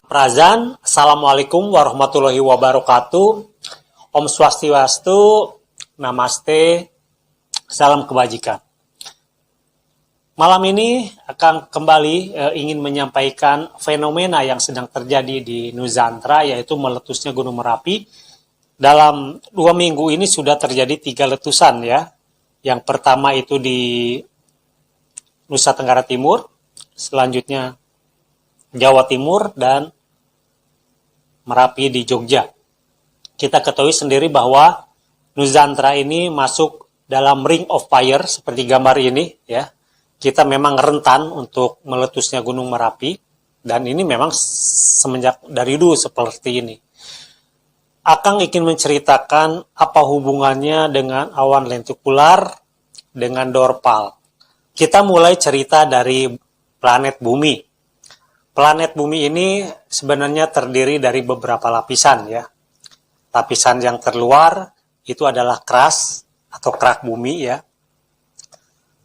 Prazan, Assalamualaikum warahmatullahi wabarakatuh. Om Swastiastu, Namaste, salam kebajikan. Malam ini akan kembali ingin menyampaikan fenomena yang sedang terjadi di Nusantara, yaitu meletusnya Gunung Merapi. Dalam 2 minggu ini sudah terjadi 3 letusan ya. Yang pertama itu di Nusa Tenggara Timur, selanjutnya Jawa Timur, dan Merapi di Jogja. Kita ketahui sendiri bahwa Nusantara ini masuk dalam ring of fire seperti gambar ini ya. Kita memang rentan untuk meletusnya Gunung Merapi, dan ini memang semenjak dari dulu seperti ini. Akang ingin menceritakan apa hubungannya dengan awan lentikular dengan dorpal. Kita mulai cerita dari planet Bumi. Planet Bumi ini sebenarnya terdiri dari beberapa lapisan ya. Lapisan yang terluar itu adalah crust atau kerak bumi ya.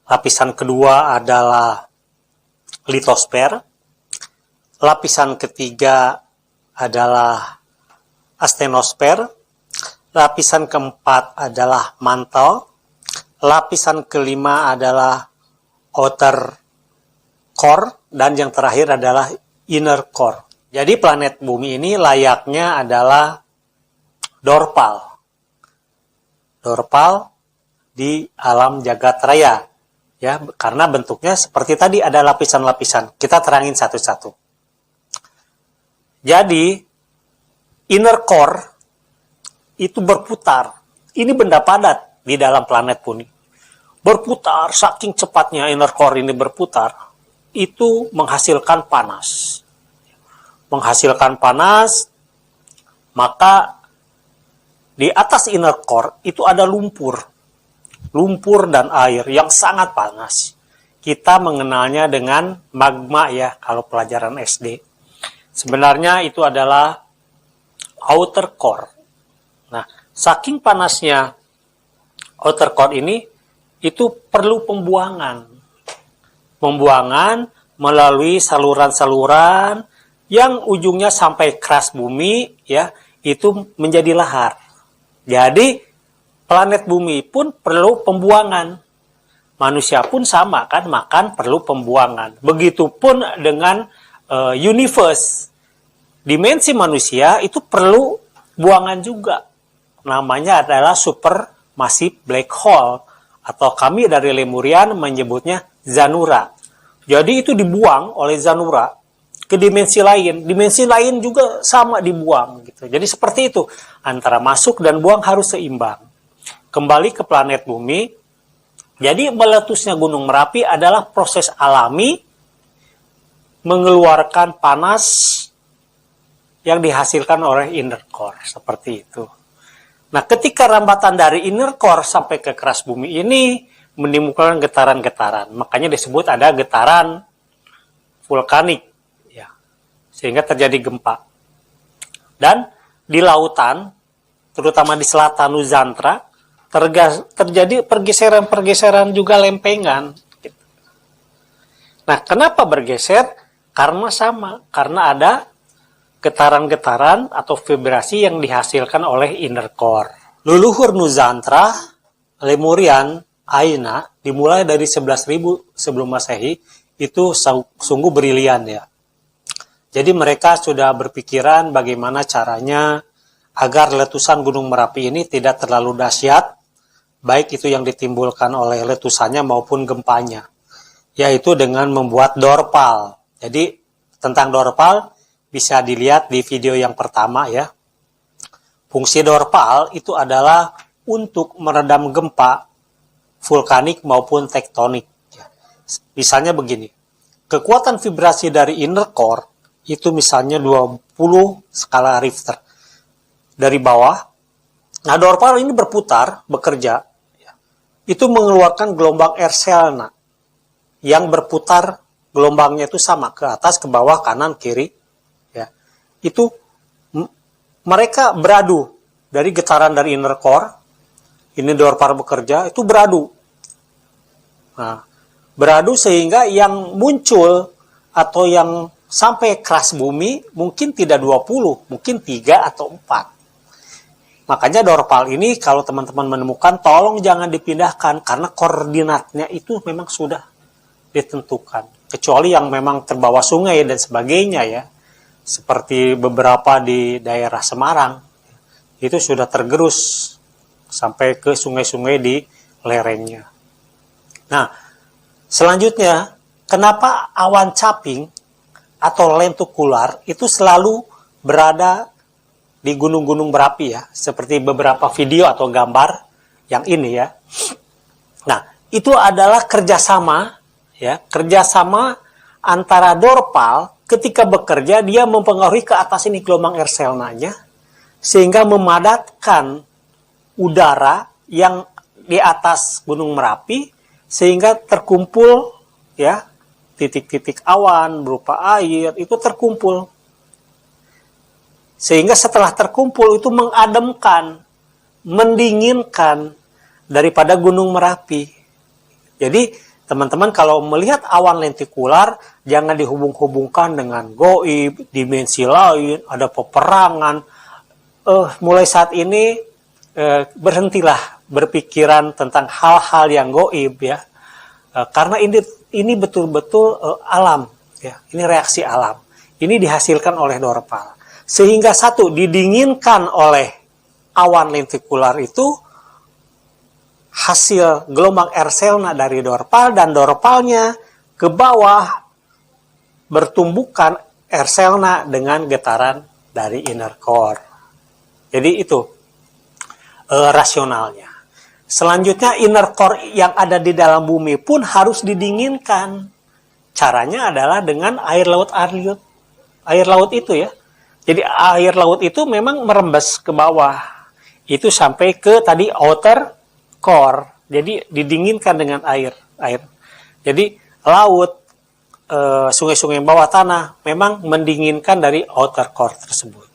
Lapisan kedua adalah litosfer. Lapisan ketiga adalah astenosfer. Lapisan keempat adalah mantle. Lapisan kelima adalah outer core, dan yang terakhir adalah inner core. Jadi planet Bumi ini layaknya adalah dorpal. Dorpal di alam jagat raya. Ya, karena bentuknya seperti tadi ada lapisan-lapisan. Kita terangin satu-satu. Jadi inner core itu berputar. Ini benda padat di dalam planet Bumi. Berputar, saking cepatnya inner core ini berputar, itu menghasilkan panas. Menghasilkan panas, maka di atas inner core itu ada lumpur. Lumpur dan air yang sangat panas. Kita mengenalnya dengan magma ya, kalau pelajaran SD. Sebenarnya itu adalah outer core. Nah, saking panasnya outer core ini, itu perlu pembuangan melalui saluran-saluran yang ujungnya sampai keras bumi ya, itu menjadi lahar. Jadi planet Bumi pun perlu pembuangan. Manusia pun sama kan, makan perlu pembuangan. Begitupun dengan universe. Dimensi manusia itu perlu buangan juga. Namanya adalah supermassive black hole, atau kami dari Lemurian menyebutnya Zanura. Jadi itu dibuang oleh Zanura ke dimensi lain. Dimensi lain juga sama dibuang gitu. Jadi seperti itu. Antara masuk dan buang harus seimbang. Kembali ke planet Bumi. Jadi meletusnya Gunung Merapi adalah proses alami mengeluarkan panas yang dihasilkan oleh inner core. Seperti itu. Nah, ketika rambatan dari inner core sampai ke keras bumi ini menimbulkan getaran-getaran. Makanya disebut ada getaran vulkanik. Ya. Sehingga terjadi gempa. Dan di lautan, terutama di selatan Nusantara, terjadi pergeseran-pergeseran juga lempengan. Nah, kenapa bergeser? Karena sama. Karena ada getaran-getaran atau vibrasi yang dihasilkan oleh inner core. Leluhur Nusantara, Lemurian, Aina, dimulai dari 11.000 sebelum Masehi, itu sungguh brilian ya. Jadi mereka sudah berpikiran bagaimana caranya agar letusan Gunung Merapi ini tidak terlalu dahsyat, baik itu yang ditimbulkan oleh letusannya maupun gempanya, yaitu dengan membuat dorpal. Jadi tentang dorpal bisa dilihat di video yang pertama ya. Fungsi dorpal itu adalah untuk meredam gempa vulkanik maupun tektonik. Misalnya begini, kekuatan vibrasi dari inner core itu misalnya 20 skala Richter dari bawah. Nah, dorpal ini berputar, bekerja, itu mengeluarkan gelombang Erselna yang berputar, gelombangnya itu sama, ke atas, ke bawah, kanan, kiri. Ya. Itu mereka beradu dari getaran dari inner core. Ini dorpal bekerja, itu beradu. Nah, beradu sehingga yang muncul atau yang sampai keras bumi mungkin tidak 20, mungkin 3 atau 4. Makanya dorpal ini kalau teman-teman menemukan, tolong jangan dipindahkan karena koordinatnya itu memang sudah ditentukan. Kecuali yang memang terbawa sungai dan sebagainya ya. Seperti beberapa di daerah Semarang, itu sudah tergerus sampai ke sungai-sungai di lerengnya. Nah, selanjutnya, kenapa awan caping atau lentikular itu selalu berada di gunung-gunung berapi ya, seperti beberapa video atau gambar yang ini ya. Nah, itu adalah kerjasama antara dorpal ketika bekerja, dia mempengaruhi ke atas ini gelombang Erselnanya, sehingga memadatkan udara yang di atas Gunung Merapi, sehingga terkumpul ya titik-titik awan berupa air itu terkumpul. Sehingga setelah terkumpul itu mengademkan, mendinginkan daripada Gunung Merapi. Jadi teman-teman kalau melihat awan lentikular, jangan dihubung-hubungkan dengan goib, dimensi lain, ada peperangan. Mulai saat ini berhentilah berpikiran tentang hal-hal yang goib ya. Karena ini betul-betul alam ya. Ini reaksi alam. Ini dihasilkan oleh dorpal. Sehingga satu didinginkan oleh awan lentikular itu hasil gelombang Erselna dari dorpal, dan dorpalnya ke bawah bertumbukan Erselna dengan getaran dari inner core. Jadi itu rasionalnya. Selanjutnya inner core yang ada di dalam bumi pun harus didinginkan. Caranya adalah dengan air laut. Air laut itu ya. Jadi air laut itu memang merembes ke bawah. Itu sampai ke tadi outer core. Jadi didinginkan dengan air. Jadi laut, sungai-sungai bawah tanah memang mendinginkan dari outer core tersebut.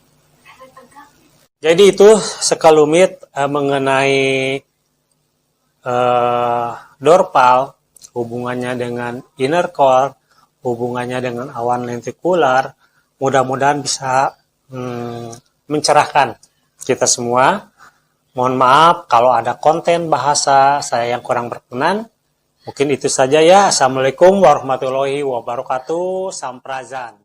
Jadi itu sekelumit mengenai dorpal, hubungannya dengan inner core, hubungannya dengan awan lentikular. Mudah-mudahan bisa mencerahkan kita semua. Mohon maaf kalau ada konten bahasa saya yang kurang berkenan. Mungkin itu saja ya. Assalamualaikum warahmatullahi wabarakatuh. Samprazan.